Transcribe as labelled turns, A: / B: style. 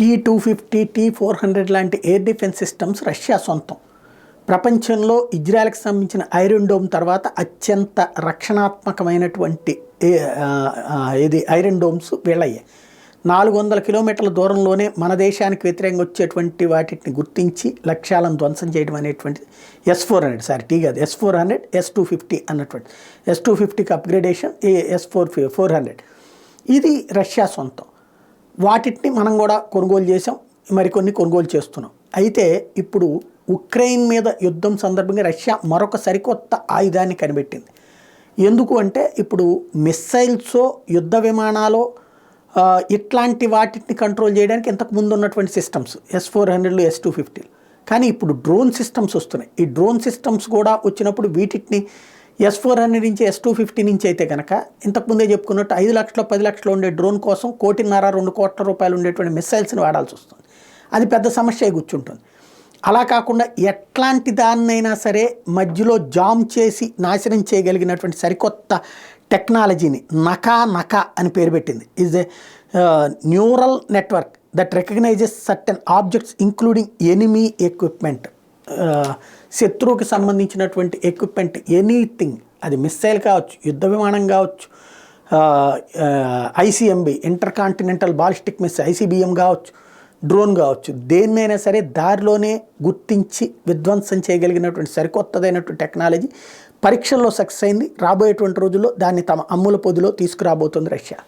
A: T-250, T-400 లాంటి air defence systems Russia సొంతం. ప్రపంచంలో ఇజ్రాయెల్కి సంబంధించిన ఐరన్ డోమ్ తర్వాత అత్యంత రక్షణాత్మకమైనటువంటి ఇది ఐరన్ డోమ్స్ వీళ్ళయ్యాయి. 400 కిలోమీటర్ల దూరంలోనే మన దేశానికి వ్యతిరేకంగా వచ్చేటువంటి వాటిని గుర్తించి లక్ష్యాలను ధ్వంసం చేయడం అనేటువంటిది S-400 టీ కాదు S-400 S-250 అన్నటువంటి S-250కి అప్గ్రేడేషన్ S-400 ఇది రష్యా సొంతం. వాటిని మనం కూడా కొనుగోలు చేసాం, మరికొన్ని కొనుగోలు చేస్తున్నాం. అయితే ఇప్పుడు ఉక్రెయిన్ మీద యుద్ధం సందర్భంగా రష్యా మరొక సరికొత్త ఆయుధాన్ని కనిపెట్టింది. ఎందుకు అంటే ఇప్పుడు మిస్సైల్సో యుద్ధ విమానాలో ఇట్లాంటి వాటిని కంట్రోల్ చేయడానికి ఇంతకుముందు ఉన్నటువంటి సిస్టమ్స్ S-400 S-250 కానీ ఇప్పుడు డ్రోన్ సిస్టమ్స్ వస్తున్నాయి. ఈ డ్రోన్ సిస్టమ్స్ కూడా వచ్చినప్పుడు వీటిని S-400 నుంచి S-250 నుంచి అయితే కనుక ఇంతకుముందే చెప్పుకున్నట్టు 5 లక్షలు 10 లక్షలు ఉండే డ్రోన్ కోసం 1.5-2 కోట్ల రూపాయలు ఉండేటువంటి మిస్సైల్స్ని వాడాల్సి వస్తుంది. అది పెద్ద సమస్య కూర్చుంటుంది. అలా కాకుండా ఎట్లాంటి దాన్నైనా సరే మధ్యలో జామ్ చేసి నాశనం చేయగలిగినటువంటి సరికొత్త టెక్నాలజీని నకా అని పేరు పెట్టింది. Is a neural network that recognizes certain objects including enemy equipment. శత్రువుకి సంబంధించినటువంటి ఎక్విప్మెంట్ ఎనీథింగ్, అది మిస్సైల్ కావచ్చు, యుద్ధ విమానం కావచ్చు, ICBM inter continental ballistic missile ICBM కావచ్చు, డ్రోన్ కావచ్చు, దేన్నైనా సరే దారిలోనే గుర్తించి విధ్వంసం చేయగలిగినటువంటి సరికొత్తదైనటువంటి టెక్నాలజీ పరీక్షల్లో సక్సెస్ అయింది. రాబోయేటువంటి రోజుల్లో దాన్ని తమ అమ్ముల పొదిలో తీసుకురాబోతుంది రష్యా.